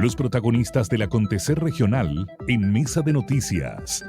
Los protagonistas del acontecer regional en Mesa de Noticias.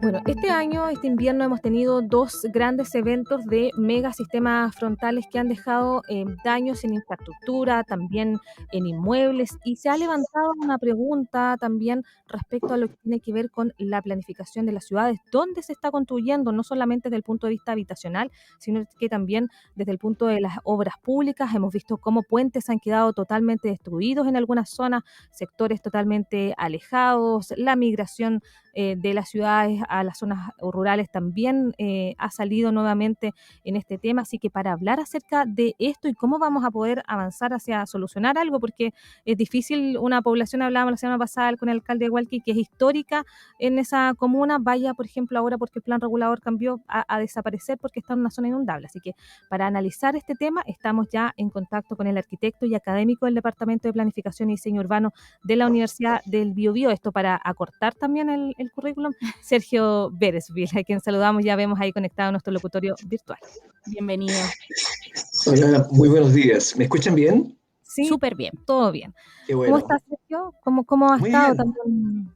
Bueno, este invierno hemos tenido dos grandes eventos de megasistemas frontales que han dejado daños en infraestructura, también en inmuebles, y se ha levantado una pregunta también respecto a lo que tiene que ver con la planificación de las ciudades, dónde se está construyendo, no solamente desde el punto de vista habitacional, sino que también desde el punto de las obras públicas. Hemos visto cómo puentes han quedado totalmente destruidos en algunas zonas, sectores totalmente alejados, la migración de las ciudades a las zonas rurales también ha salido nuevamente en este tema. Así que para hablar acerca de esto y cómo vamos a poder avanzar hacia solucionar algo, porque es difícil, una población, hablábamos la semana pasada con el alcalde de Hualqui, que es histórica en esa comuna, vaya, por ejemplo, ahora porque el plan regulador cambió a desaparecer porque está en una zona inundable. Así que para analizar este tema estamos ya en contacto con el arquitecto y académico del Departamento de Planificación y Diseño Urbano de la Universidad del Biobío. Esto para acortar también el currículum, Sergio Beresville, a quien saludamos, ya vemos ahí conectado nuestro locutorio virtual. Bienvenido. Hola, muy buenos días. ¿Me escuchan bien? Sí, súper bien, todo bien. Qué bueno. ¿Cómo estás, Sergio? ¿Cómo ha muy estado bien. también?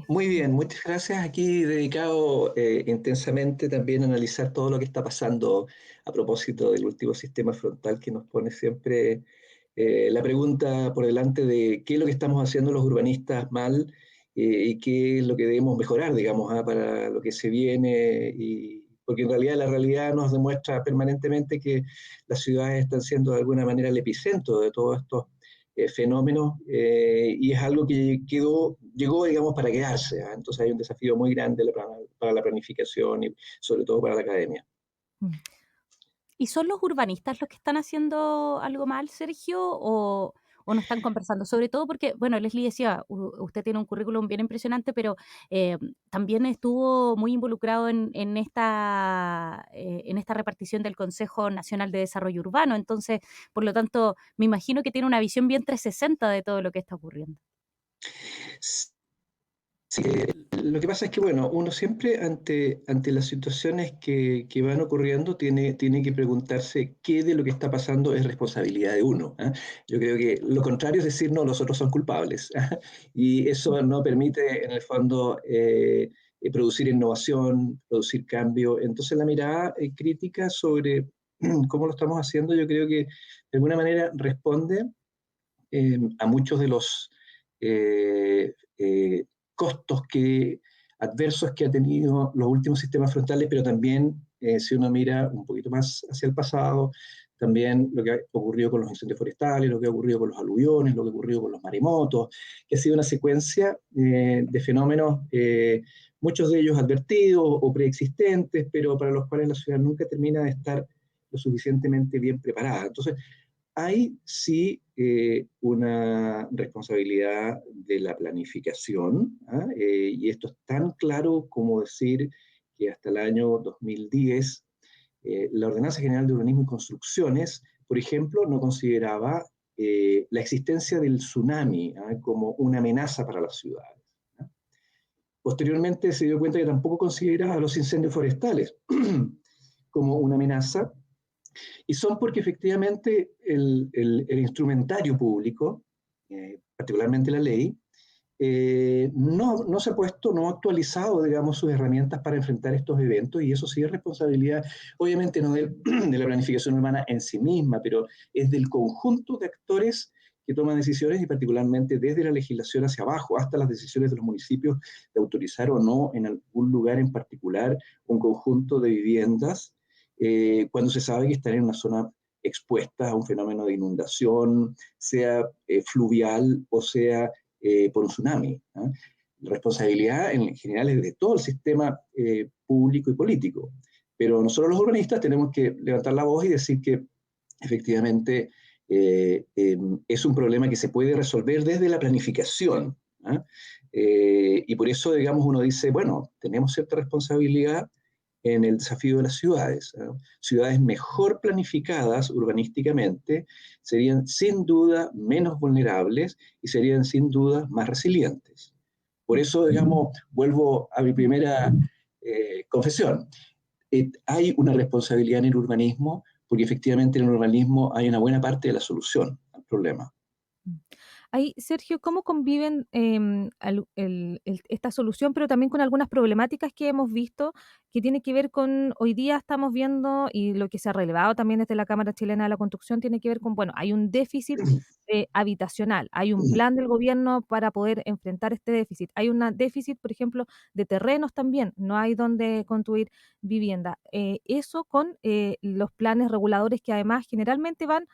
Muy bien, muchas gracias. Aquí dedicado intensamente también a analizar todo lo que está pasando a propósito del último sistema frontal que nos pone siempre la pregunta por delante de qué es lo que estamos haciendo los urbanistas mal y qué es lo que debemos mejorar, digamos, para lo que se viene. Porque en realidad la realidad nos demuestra permanentemente que las ciudades están siendo de alguna manera el epicentro de todos estos fenómenos y es algo que llegó, digamos, para quedarse. Entonces hay un desafío muy grande para la planificación y sobre todo para la academia. ¿Y son los urbanistas los que están haciendo algo mal, Sergio, o no están conversando? Sobre todo porque, bueno, Leslie decía, usted tiene un currículum bien impresionante, pero también estuvo muy involucrado en esta repartición del Consejo Nacional de Desarrollo Urbano. Entonces, por lo tanto, me imagino que tiene una visión bien 360 de todo lo que está ocurriendo. Sí, lo que pasa es que, bueno, uno siempre ante las situaciones que van ocurriendo tiene que preguntarse qué de lo que está pasando es responsabilidad de uno. Yo creo que lo contrario es decir, no, los otros son culpables. Y eso no permite, en el fondo, producir innovación, producir cambio. Entonces, la mirada crítica sobre cómo lo estamos haciendo, yo creo que de alguna manera responde a muchos de los costos adversos que ha tenido los últimos sistemas frontales, pero también si uno mira un poquito más hacia el pasado, también lo que ha ocurrido con los incendios forestales, lo que ha ocurrido con los aluviones, lo que ha ocurrido con los maremotos, que ha sido una secuencia de fenómenos, muchos de ellos advertidos o preexistentes, pero para los cuales la ciudad nunca termina de estar lo suficientemente bien preparada. Entonces, hay sí una responsabilidad de la planificación, y esto es tan claro como decir que hasta el año 2010 la Ordenanza General de Urbanismo y Construcciones, por ejemplo, no consideraba la existencia del tsunami como una amenaza para las ciudades. Posteriormente se dio cuenta que tampoco consideraba los incendios forestales como una amenaza, y son porque efectivamente el instrumentario público, particularmente la ley, no se ha puesto, no ha actualizado, digamos, sus herramientas para enfrentar estos eventos, y eso sí es responsabilidad, obviamente no de la planificación urbana en sí misma, pero es del conjunto de actores que toman decisiones, y particularmente desde la legislación hacia abajo, hasta las decisiones de los municipios de autorizar o no en algún lugar en particular un conjunto de viviendas, cuando se sabe que están en una zona expuesta a un fenómeno de inundación, sea fluvial o sea por un tsunami. La responsabilidad en general es de todo el sistema público y político, pero nosotros los urbanistas tenemos que levantar la voz y decir que efectivamente es un problema que se puede resolver desde la planificación. Y por eso, digamos, uno dice, bueno, tenemos cierta responsabilidad en el desafío de las ciudades. Ciudades mejor planificadas urbanísticamente serían sin duda menos vulnerables y serían sin duda más resilientes. Por eso, digamos, vuelvo a mi primera confesión. Hay una responsabilidad en el urbanismo, porque efectivamente en el urbanismo hay una buena parte de la solución al problema. Mm. Ahí, Sergio, ¿cómo conviven esta solución, pero también con algunas problemáticas que hemos visto, que tiene que ver con, hoy día estamos viendo, y lo que se ha relevado también desde la Cámara Chilena de la Construcción, tiene que ver con, bueno, hay un déficit habitacional, hay un plan del gobierno para poder enfrentar este déficit, hay un déficit, por ejemplo, de terrenos también, no hay donde construir vivienda. Eso con los planes reguladores que además generalmente van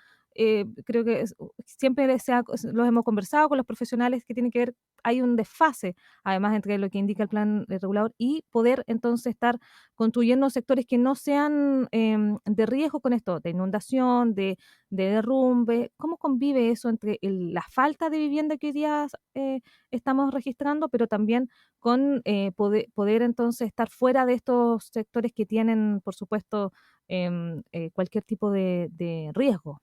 creo que siempre los hemos conversado con los profesionales que tienen que ver, hay un desfase, además, entre lo que indica el plan regulador y poder entonces estar construyendo sectores que no sean de riesgo con esto, de inundación, de derrumbe. ¿Cómo convive eso entre la falta de vivienda que hoy día estamos registrando, pero también con poder entonces estar fuera de estos sectores que tienen, por supuesto, cualquier tipo de riesgo?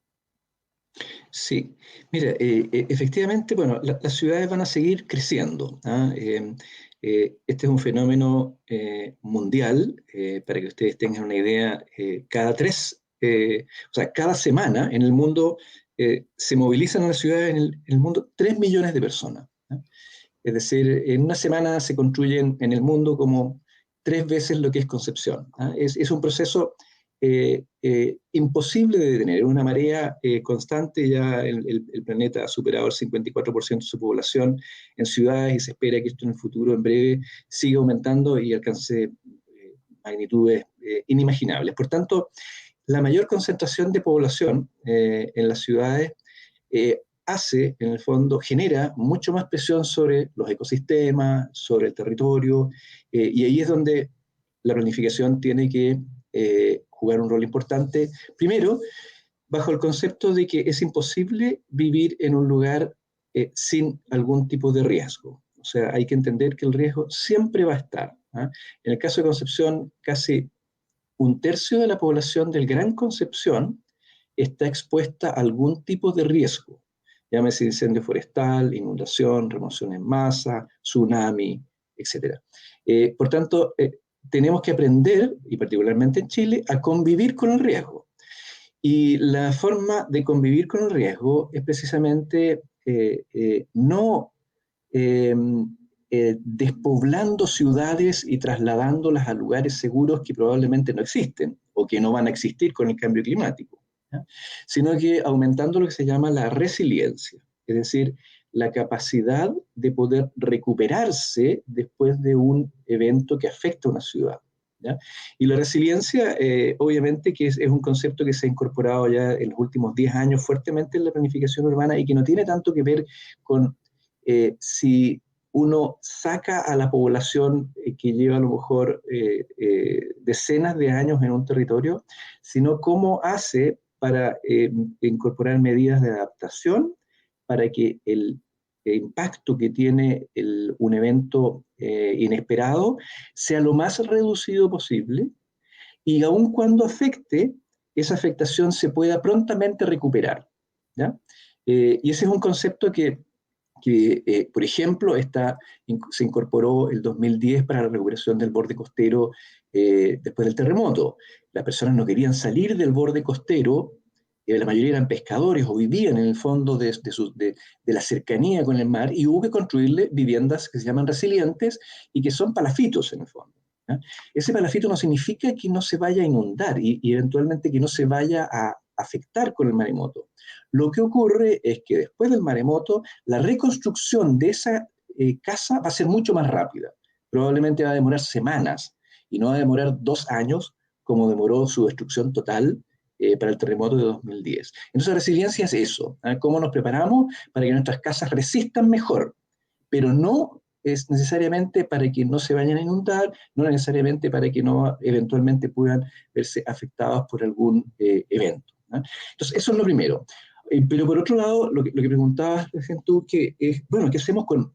Sí, mira, efectivamente, bueno, las ciudades van a seguir creciendo. ¿Ah? Este es un fenómeno mundial, para que ustedes tengan una idea, o sea, cada semana en el mundo se movilizan en las ciudades en el mundo 3 millones de personas. ¿Ah? Es decir, en una semana se construyen en el mundo como 3 veces lo que es Concepción. ¿Ah? Es un proceso imposible de detener, una marea constante. Ya el planeta ha superado el 54% de su población en ciudades y se espera que esto en el futuro, en breve, siga aumentando y alcance magnitudes inimaginables. Por tanto, la mayor concentración de población en las ciudades en el fondo, genera mucho más presión sobre los ecosistemas, sobre el territorio, y ahí es donde la planificación tiene que jugar un rol importante. Primero, bajo el concepto de que es imposible vivir en un lugar sin algún tipo de riesgo. O sea, hay que entender que el riesgo siempre va a estar. ¿Ah? En el caso de Concepción, casi un tercio de la población del Gran Concepción está expuesta a algún tipo de riesgo, llámese incendio forestal, inundación, remoción en masa, tsunami, etc. Por tanto, tenemos que aprender, y particularmente en Chile, a convivir con el riesgo. Y la forma de convivir con el riesgo es precisamente no eh, despoblando ciudades y trasladándolas a lugares seguros que probablemente no existen o que no van a existir con el cambio climático, ¿ya? Sino que aumentando lo que se llama la resiliencia, es decir, la capacidad de poder recuperarse después de un evento que afecta a una ciudad. ¿Ya? Y la resiliencia, obviamente, que es un concepto que se ha incorporado ya en los últimos 10 años fuertemente en la planificación urbana y que no tiene tanto que ver con si uno saca a la población que lleva a lo mejor decenas de años en un territorio, sino cómo hace para incorporar medidas de adaptación para que el impacto que tiene un evento inesperado sea lo más reducido posible y aun cuando afecte, esa afectación se pueda prontamente recuperar. ¿Ya? Y ese es un concepto que por ejemplo, se incorporó el 2010 para la recuperación del borde costero después del terremoto. Las personas no querían salir del borde costero, la mayoría eran pescadores o vivían en el fondo de la cercanía con el mar, y hubo que construirle viviendas que se llaman resilientes y que son palafitos en el fondo. ¿Ya? Ese palafito no significa que no se vaya a inundar y eventualmente que no se vaya a afectar con el maremoto. Lo que ocurre es que después del maremoto, la reconstrucción de esa casa va a ser mucho más rápida. Probablemente va a demorar semanas y no va a demorar 2 años como demoró su destrucción total para el terremoto de 2010. Entonces, resiliencia es eso, ¿eh? Cómo nos preparamos para que nuestras casas resistan mejor, pero no es necesariamente para que no se vayan a inundar, no necesariamente para que no eventualmente puedan verse afectados por algún evento. ¿No? Entonces, eso es lo primero. Pero por otro lado, lo que preguntabas recién tú, que es, bueno, ¿qué hacemos con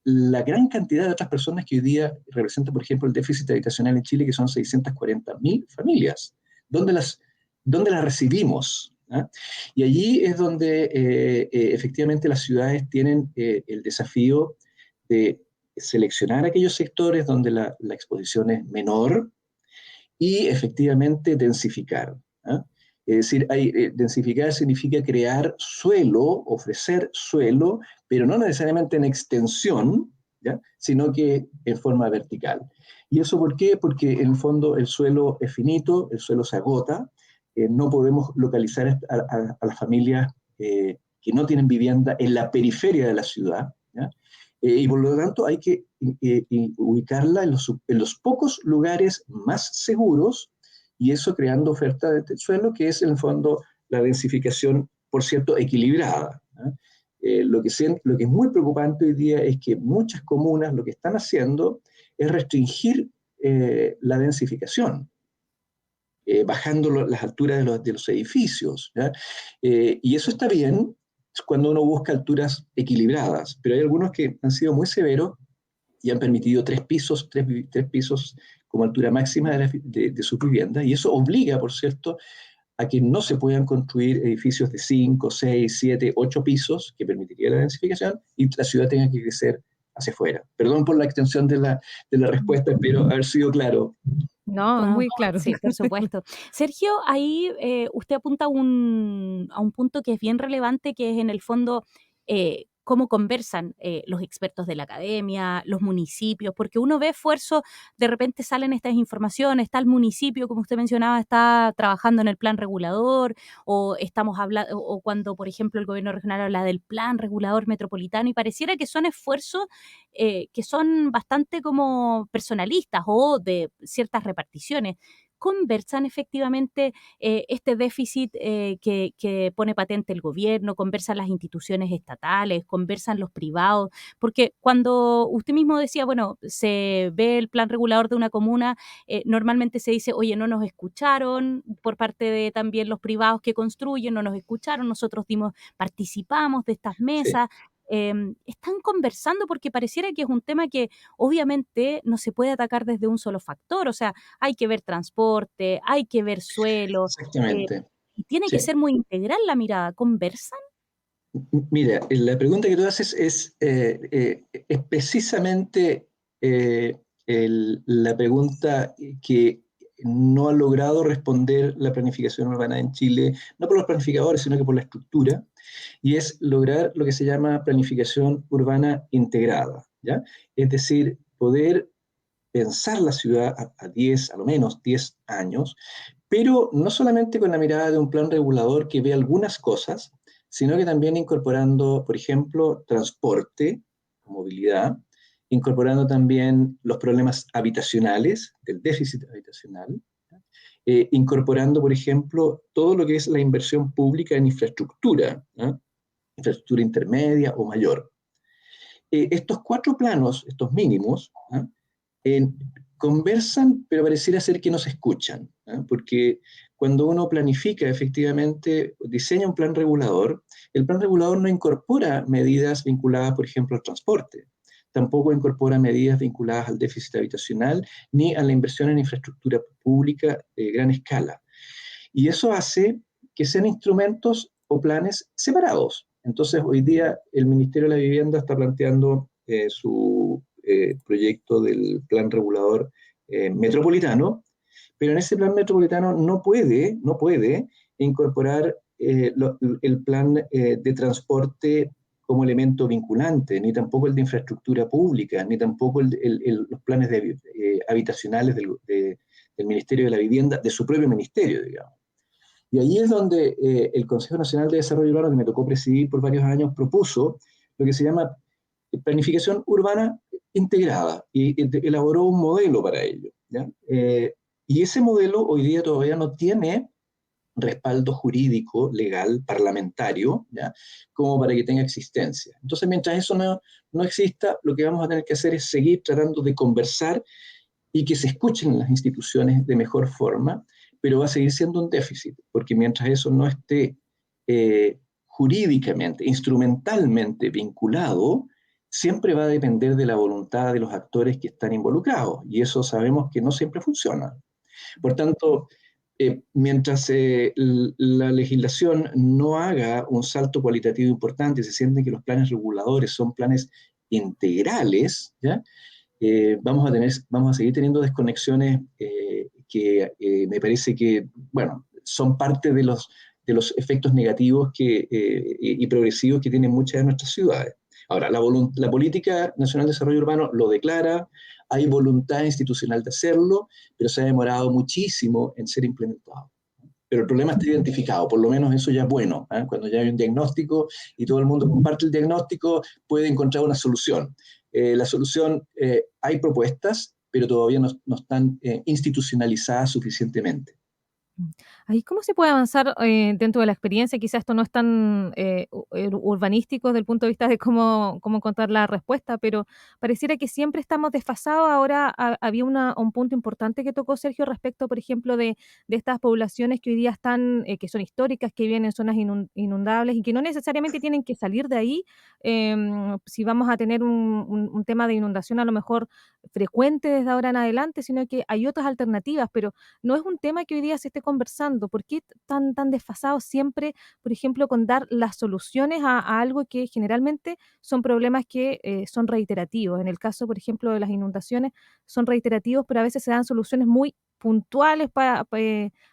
la gran cantidad de otras personas que hoy día representan, por ejemplo, el déficit habitacional en Chile, que son 640.000 familias? ¿Dónde las recibimos? ¿Ah? Y allí es donde efectivamente las ciudades tienen el desafío de seleccionar aquellos sectores donde la exposición es menor y efectivamente densificar. ¿Ah? Es decir, densificar significa crear suelo, ofrecer suelo, pero no necesariamente en extensión, ¿ya? Sino que en forma vertical. ¿Y eso por qué? Porque en el fondo el suelo es finito, el suelo se agota, no podemos localizar a las familias que no tienen vivienda en la periferia de la ciudad, ¿ya? Y por lo tanto hay que ubicarla en los pocos lugares más seguros, y eso creando oferta de suelo, que es en el fondo la densificación, por cierto, equilibrada, ¿no? Lo que es muy preocupante hoy día es que muchas comunas lo que están haciendo es restringir la densificación, bajando las alturas de los edificios, ¿ya? Y eso está bien cuando uno busca alturas equilibradas, pero hay algunos que han sido muy severos y han permitido tres pisos como altura máxima de sus viviendas, y eso obliga, por cierto, a que no se puedan construir edificios de 5, 6, 7, 8 pisos, que permitiría la densificación, y la ciudad tenga que crecer hacia afuera. Perdón por la extensión de la respuesta, espero haber sido claro. No, No, muy claro. sí, por supuesto. Sergio, ahí usted apunta a un punto que es bien relevante, que es en el fondo cómo conversan los expertos de la academia, los municipios, porque uno ve esfuerzos, de repente salen estas informaciones, está el municipio, como usted mencionaba, está trabajando en el plan regulador, o estamos hablando, o cuando, por ejemplo, el gobierno regional habla del plan regulador metropolitano, y pareciera que son esfuerzos que son bastante como personalistas o de ciertas reparticiones. ¿Conversan efectivamente este déficit que pone patente el gobierno? ¿Conversan las instituciones estatales? ¿Conversan los privados? Porque cuando usted mismo decía, bueno, se ve el plan regulador de una comuna, normalmente se dice, oye, no nos escucharon por parte de también los privados que construyen, no nos escucharon, nosotros participamos de estas Sí, mesas. Están conversando porque pareciera que es un tema que obviamente no se puede atacar desde un solo factor, o sea, hay que ver transporte, hay que ver suelo, eh, exactamente. y tiene que Sí. ser muy integral la mirada. ¿Conversan? Mira, la pregunta que tú haces es precisamente la pregunta que no ha logrado responder la planificación urbana en Chile, no por los planificadores, sino que por la estructura, y es lograr lo que se llama planificación urbana integrada, ¿ya? Es decir, poder pensar la ciudad a 10, a lo menos 10 años, pero no solamente con la mirada de un plan regulador que ve algunas cosas, sino que también incorporando, por ejemplo, transporte, movilidad, incorporando también los problemas habitacionales, del déficit habitacional, incorporando, por ejemplo, todo lo que es la inversión pública en infraestructura, ¿no? Infraestructura intermedia o mayor. Estos cuatro planos, estos mínimos, ¿no? Conversan, pero pareciera ser que no se escuchan, ¿no? Porque cuando uno planifica efectivamente, diseña un plan regulador, el plan regulador no incorpora medidas vinculadas, por ejemplo, al transporte, tampoco incorpora medidas vinculadas al déficit habitacional, ni a la inversión en infraestructura pública de gran escala. Y eso hace que sean instrumentos o planes separados. Entonces, hoy día el Ministerio de la Vivienda está planteando su proyecto del plan regulador metropolitano, pero en ese plan metropolitano no puede incorporar el plan de transporte como elemento vinculante, ni tampoco el de infraestructura pública, ni tampoco los planes habitacionales del Ministerio de la Vivienda, de su propio ministerio, digamos. Y ahí es donde el Consejo Nacional de Desarrollo Urbano, que me tocó presidir por varios años, propuso lo que se llama planificación urbana integrada y elaboró un modelo para ello, ¿ya? Y ese modelo hoy día todavía no tiene respaldo jurídico, legal, parlamentario, ¿ya? Como para que tenga existencia. Entonces, mientras eso no exista, lo que vamos a tener que hacer es seguir tratando de conversar y que se escuchen las instituciones de mejor forma, pero va a seguir siendo un déficit, porque mientras eso no esté jurídicamente, instrumentalmente vinculado, siempre va a depender de la voluntad de los actores que están involucrados, y eso sabemos que no siempre funciona. Por tanto, mientras la legislación no haga un salto cualitativo importante, se siente que los planes reguladores son planes integrales, ¿ya? Vamos a seguir teniendo desconexiones que me parece que, bueno, son parte de los efectos negativos y progresivos que tienen muchas de nuestras ciudades. Ahora, la Política Nacional de Desarrollo Urbano lo declara, hay voluntad institucional de hacerlo, pero se ha demorado muchísimo en ser implementado. Pero el problema está identificado, por lo menos eso ya es bueno, ¿eh? Cuando ya hay un diagnóstico y todo el mundo comparte el diagnóstico, puede encontrar una solución. La solución, hay propuestas, pero todavía no están institucionalizadas suficientemente. Ahí, ¿cómo se puede avanzar dentro de la experiencia? Quizás esto no es tan urbanístico desde el punto de vista de cómo encontrar la respuesta, pero pareciera que siempre estamos desfasados. Ahora había un punto importante que tocó Sergio respecto, por ejemplo, de estas poblaciones que hoy día están, que son históricas, que viven en zonas inundables y que no necesariamente tienen que salir de ahí. Si vamos a tener un tema de inundación a lo mejor frecuente desde ahora en adelante, sino que hay otras alternativas, pero no es un tema que hoy día se esté conversando. ¿Por qué tan desfasados siempre, por ejemplo, con dar las soluciones a algo que generalmente son problemas que son reiterativos? En el caso, por ejemplo, de las inundaciones, son reiterativos, pero a veces se dan soluciones muy puntuales,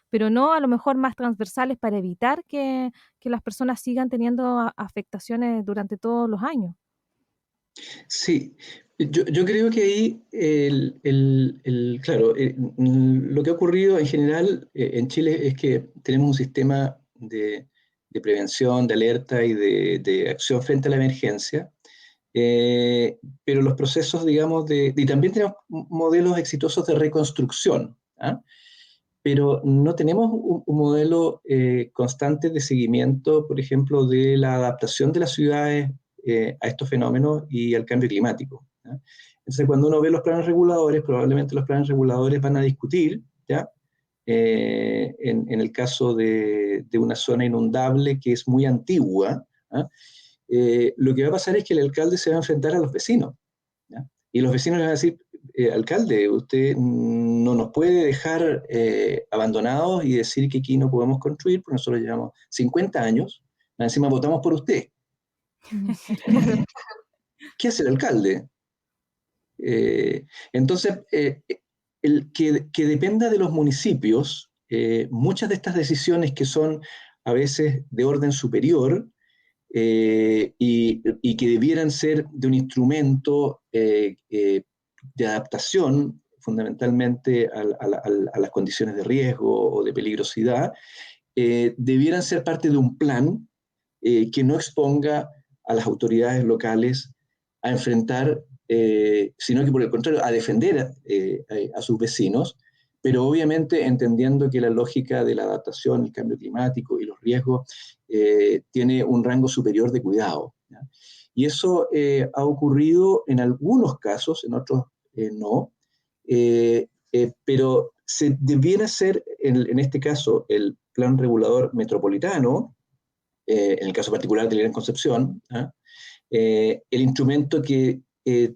pero no a lo mejor más transversales para evitar que las personas sigan teniendo afectaciones durante todos los años. Sí, yo creo que ahí, claro, lo que ha ocurrido en general en Chile es que tenemos un sistema de prevención, de alerta y de acción frente a la emergencia, pero los procesos, digamos, y también tenemos modelos exitosos de reconstrucción, ¿ah? Pero no tenemos un modelo constante de seguimiento, por ejemplo, de la adaptación de las ciudades a estos fenómenos y al cambio climático, ¿ya? Entonces, cuando uno ve los planes reguladores, probablemente los planes reguladores van a discutir, ¿ya? En el caso de una zona inundable que es muy antigua, ¿ya? Lo que va a pasar es que el alcalde se va a enfrentar a los vecinos, ¿ya? Y los vecinos le van a decir, alcalde, usted no nos puede dejar abandonados y decir que aquí no podemos construir, porque nosotros llevamos 50 años, encima votamos por usted. Claro. ¿Qué hace el alcalde? Entonces, que dependa de los municipios, muchas de estas decisiones que son a veces de orden superior, y que debieran ser de un instrumento de adaptación fundamentalmente a las condiciones de riesgo o de peligrosidad, debieran ser parte de un plan que no exponga a las autoridades locales a enfrentar, sino que por el contrario, a defender a sus vecinos, pero obviamente entendiendo que la lógica de la adaptación, el cambio climático y los riesgos tiene un rango superior de cuidado, ¿ya? Y eso ha ocurrido en algunos casos, en otros no, pero se debiera ser, en este caso, el plan regulador metropolitano, en el caso particular de la Gran Concepción, ¿ah? El instrumento que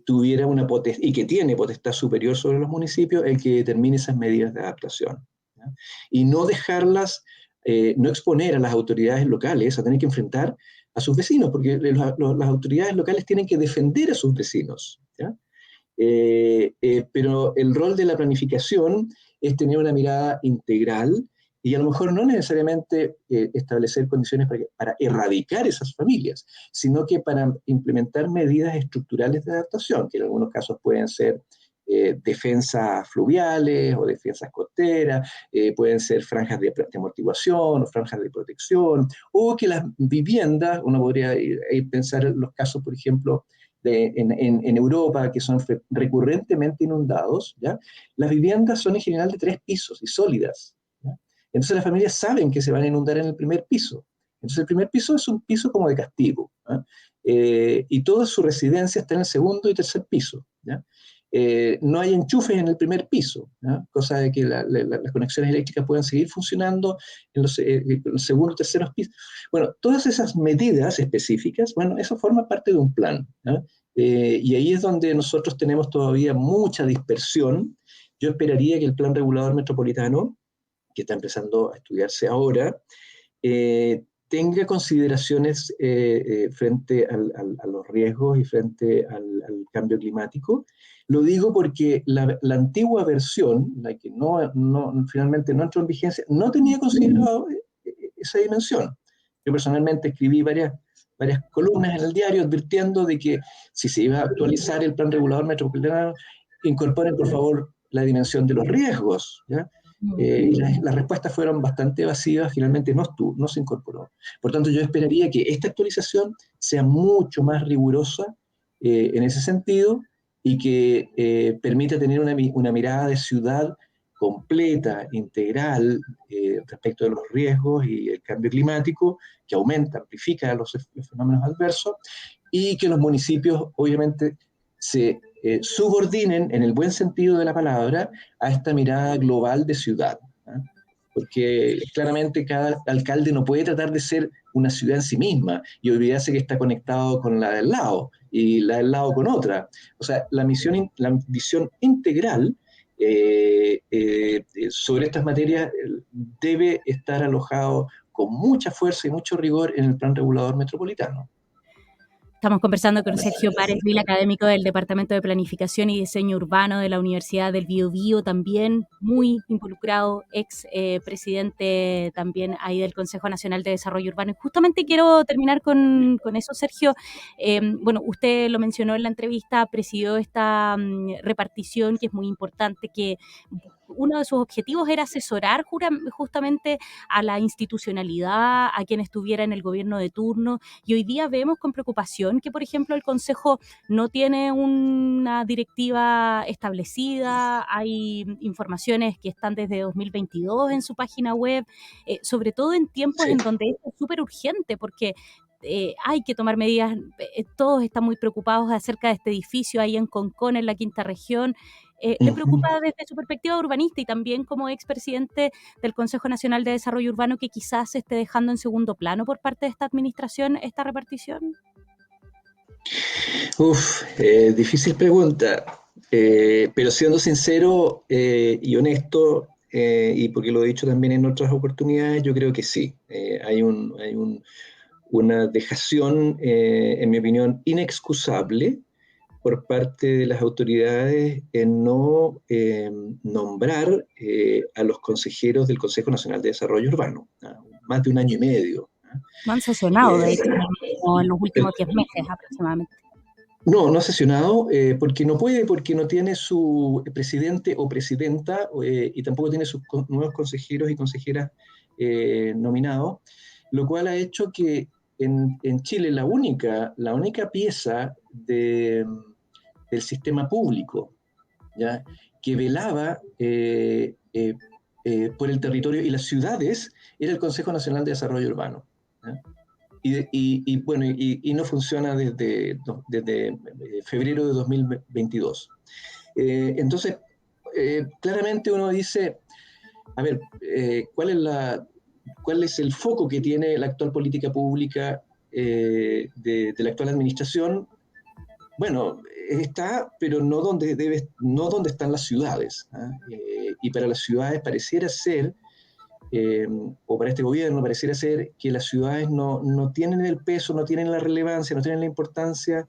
tuviera una potestad, y que tiene potestad superior sobre los municipios, el que determine esas medidas de adaptación, ¿ya? Y no dejarlas, no exponer a las autoridades locales a tener que enfrentar a sus vecinos, porque las autoridades locales tienen que defender a sus vecinos, ¿ya? Pero el rol de la planificación es tener una mirada integral y a lo mejor no necesariamente establecer condiciones para erradicar esas familias, sino que para implementar medidas estructurales de adaptación, que en algunos casos pueden ser defensas fluviales o defensas costeras, pueden ser franjas de amortiguación o franjas de protección, o que las viviendas, uno podría pensar en los casos, por ejemplo, en Europa, que son recurrentemente inundados, ¿ya? Las viviendas son en general de 3 pisos y sólidas, ¿ya? Entonces las familias saben que se van a inundar en el primer piso. Entonces el primer piso es un piso como de castigo, ¿ya? Y toda su residencia está en el segundo y tercer piso, ¿ya? No hay enchufes en el primer piso, ¿ya? Cosa de que las conexiones eléctricas puedan seguir funcionando en los segundos y terceros pisos. Bueno, todas esas medidas específicas, bueno, eso forma parte de un plan, ¿ya? Y ahí es donde nosotros tenemos todavía mucha dispersión. Yo esperaría que el plan regulador metropolitano, que está empezando a estudiarse ahora, tenga consideraciones frente a los riesgos y frente al cambio climático. Lo digo porque la antigua versión, la que finalmente no entró en vigencia, no tenía considerado esa dimensión. Yo personalmente escribí varias columnas en el diario advirtiendo de que si se iba a actualizar el plan regulador metropolitano, incorporen por favor la dimensión de los riesgos, ¿ya? Y las respuestas fueron bastante evasivas, finalmente no se incorporó. Por tanto, yo esperaría que esta actualización sea mucho más rigurosa en ese sentido y que permita tener una mirada de ciudad completa, integral, respecto de los riesgos y el cambio climático, que aumenta, amplifica los fenómenos adversos, y que los municipios obviamente se subordinen, en el buen sentido de la palabra, a esta mirada global de ciudad, ¿eh? Porque claramente cada alcalde no puede tratar de ser una ciudad en sí misma y olvidarse que está conectado con la del lado y la del lado con otra. O sea, la visión integral sobre estas materias debe estar alojado con mucha fuerza y mucho rigor en el plan regulador metropolitano. Estamos conversando con Sergio Párez Vil, académico del Departamento de Planificación y Diseño Urbano de la Universidad del Biobío, también muy involucrado, ex presidente también ahí del Consejo Nacional de Desarrollo Urbano. Y justamente quiero terminar con eso, Sergio. Bueno, usted lo mencionó en la entrevista, presidió esta repartición que es muy importante, que uno de sus objetivos era asesorar justamente a la institucionalidad, a quien estuviera en el gobierno de turno, y hoy día vemos con preocupación que, por ejemplo, el Consejo no tiene una directiva establecida, hay informaciones que están desde 2022 en su página web, sobre todo en tiempos en donde esto es súper urgente, porque hay que tomar medidas, todos están muy preocupados acerca de este edificio ahí en Concón, en la Quinta Región. ¿Le preocupa desde su perspectiva urbanista y también como expresidente del Consejo Nacional de Desarrollo Urbano que quizás se esté dejando en segundo plano por parte de esta administración esta repartición? Difícil pregunta, pero siendo sincero y honesto, y porque lo he dicho también en otras oportunidades, yo creo que sí. Hay una dejación, en mi opinión, inexcusable por parte de las autoridades en no nombrar a los consejeros del Consejo Nacional de Desarrollo Urbano, más de 1 año y medio. No han sesionado, de hecho, en los últimos 10 meses aproximadamente. No ha sesionado porque no puede, porque no tiene su presidente o presidenta y tampoco tiene sus nuevos consejeros y consejeras nominados, lo cual ha hecho que en Chile la única pieza del sistema público, ¿ya?, que velaba por el territorio y las ciudades era el Consejo Nacional de Desarrollo Urbano, ¿ya? Y no funciona desde febrero de 2022. Entonces, claramente uno dice, a ver, ¿cuál es el foco que tiene la actual política pública de la actual administración? Bueno, está, pero no donde están las ciudades, ¿eh? Y para las ciudades pareciera ser, o para este gobierno pareciera ser que las ciudades no tienen el peso, no tienen la relevancia, no tienen la importancia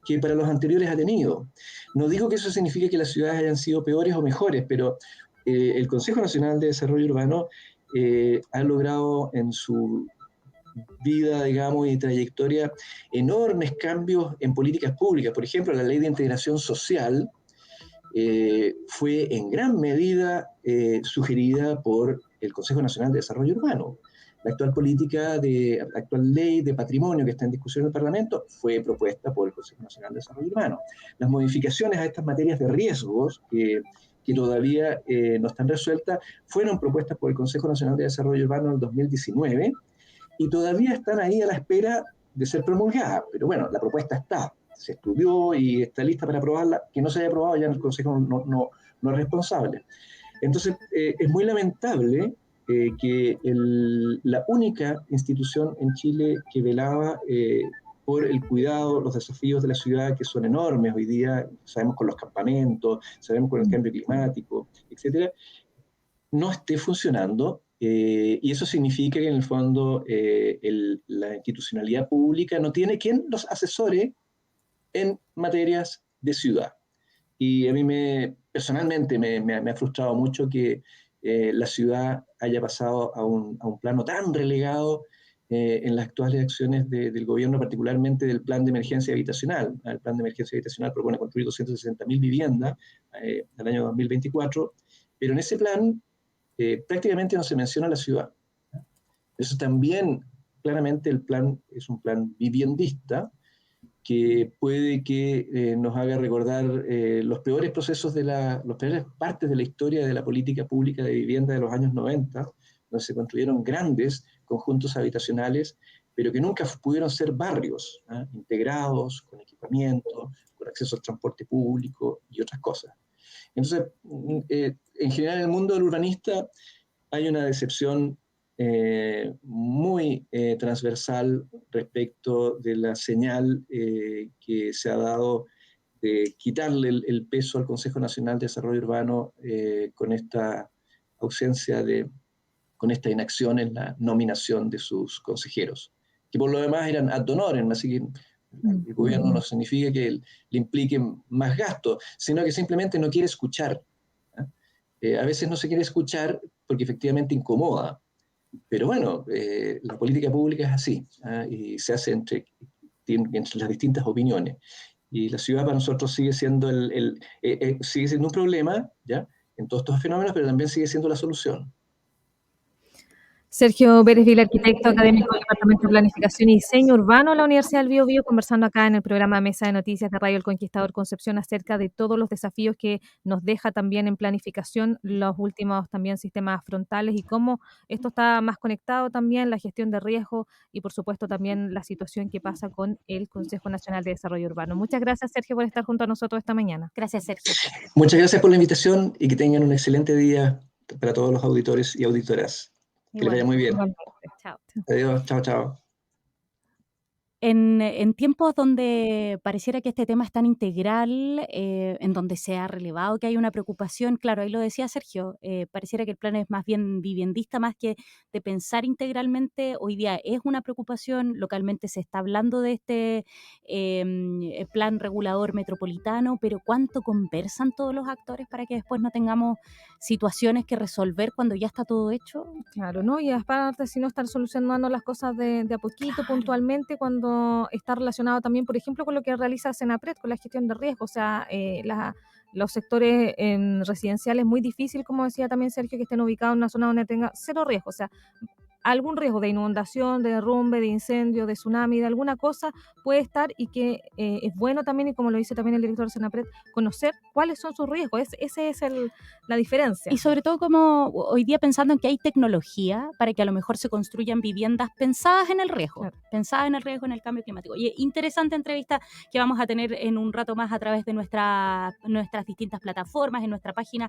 que para los anteriores ha tenido. No digo que eso signifique que las ciudades hayan sido peores o mejores, pero el Consejo Nacional de Desarrollo Urbano ha logrado en su vida, digamos, y trayectoria enormes cambios en políticas públicas. Por ejemplo, la Ley de Integración Social fue en gran medida sugerida por el Consejo Nacional de Desarrollo Urbano. La actual ley de patrimonio que está en discusión en el Parlamento fue propuesta por el Consejo Nacional de Desarrollo Urbano. Las modificaciones a estas materias de riesgos que todavía no están resueltas fueron propuestas por el Consejo Nacional de Desarrollo Urbano en el 2019 y todavía están ahí a la espera de ser promulgadas. Pero bueno, la propuesta se estudió y está lista para aprobarla. Que no se haya aprobado ya en el Consejo no es responsable. Entonces, es muy lamentable que la única institución en Chile que velaba por el cuidado, los desafíos de la ciudad, que son enormes hoy día, sabemos con los campamentos, sabemos con el cambio climático, etcétera, no esté funcionando Y eso significa que en el fondo la institucionalidad pública no tiene quien los asesore en materias de ciudad. Y a mí personalmente me ha frustrado mucho que la ciudad haya pasado a un plano tan relegado en las actuales acciones del gobierno, particularmente del plan de emergencia habitacional. El plan de emergencia habitacional propone construir 260.000 viviendas al año 2024, pero en ese plan prácticamente no se menciona la ciudad. Eso también, claramente el plan es un plan viviendista, que puede que nos haga recordar los peores procesos las peores partes de la historia de la política pública de vivienda de los años 90, donde se construyeron grandes conjuntos habitacionales, pero que nunca pudieron ser barrios, integrados, con equipamiento, con acceso al transporte público y otras cosas. Entonces, en general en el mundo del urbanista hay una decepción muy transversal respecto de la señal que se ha dado de quitarle el peso al Consejo Nacional de Desarrollo Urbano con esta ausencia con esta inacción en la nominación de sus consejeros, que por lo demás eran ad honorem, así que el gobierno no significa que le implique más gasto, sino que simplemente no quiere escuchar. A veces no se quiere escuchar porque efectivamente incomoda. Pero bueno, la política pública es así, y se hace entre las distintas opiniones. Y la ciudad para nosotros sigue siendo, sigue siendo un problema, ¿ya?, en todos estos fenómenos, pero también sigue siendo la solución. Sergio Pérez Vila, arquitecto académico del Departamento de Planificación y Diseño Urbano de la Universidad del Biobío, conversando acá en el programa Mesa de Noticias de Radio El Conquistador Concepción acerca de todos los desafíos que nos deja también en planificación los últimos también sistemas frontales y cómo esto está más conectado también, la gestión de riesgo y por supuesto también la situación que pasa con el Consejo Nacional de Desarrollo Urbano. Muchas gracias, Sergio, por estar junto a nosotros esta mañana. Gracias, Sergio. Muchas gracias por la invitación y que tengan un excelente día para todos los auditores y auditoras. Que les vaya muy bien. Chao. Adiós, chao, chao. En tiempos donde pareciera que este tema es tan integral, en donde se ha relevado que hay una preocupación, claro, ahí lo decía Sergio, pareciera que el plan es más bien viviendista, más que de pensar integralmente. Hoy día es una preocupación, localmente se está hablando de este plan regulador metropolitano, pero ¿cuánto conversan todos los actores para que después no tengamos situaciones que resolver cuando ya está todo hecho? Claro, ¿no? Y aparte, si no estar solucionando las cosas de a poquito, Claro. Puntualmente, cuando está relacionado también, por ejemplo, con lo que realiza Senapred, con la gestión de riesgo, o sea, los sectores residenciales muy difícil, como decía también Sergio, que estén ubicados en una zona donde tenga cero riesgo, o sea, algún riesgo de inundación, de derrumbe, de incendio, de tsunami, de alguna cosa puede estar y que es bueno también, y como lo dice también el director de Senapred, conocer cuáles son sus riesgos. Ese es la diferencia. Y sobre todo como hoy día pensando en que hay tecnología para que a lo mejor se construyan viviendas pensadas en el riesgo, Claro. pensadas en el riesgo en el cambio climático. Y interesante entrevista que vamos a tener en un rato más a través de nuestras distintas plataformas, en nuestra página